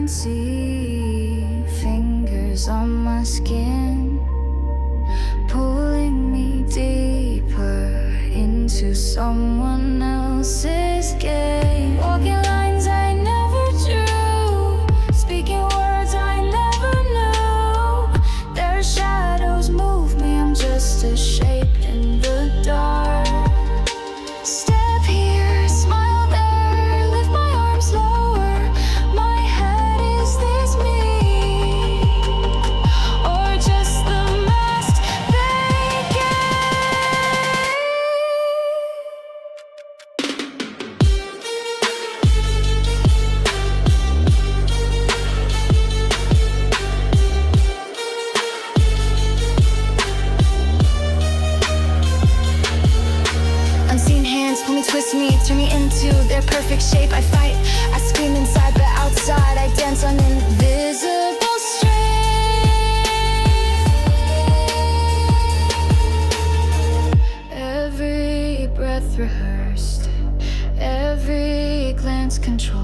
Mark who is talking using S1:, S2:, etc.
S1: can see fingers on my skin, pulling me deeper into someone else's game. Walking lines I never drew, speaking words I never knew. Their shadows move me, I'm just a shape in the dark. Step here, smile there, lift my arms lower. My head, is this me? Or just the mask they gave? Unseen hands pull me, twist me, turn me into their perfect shape. I fight, I scream inside, but outside I dance on invisible strings. Every breath rehearsed, every glance controlled.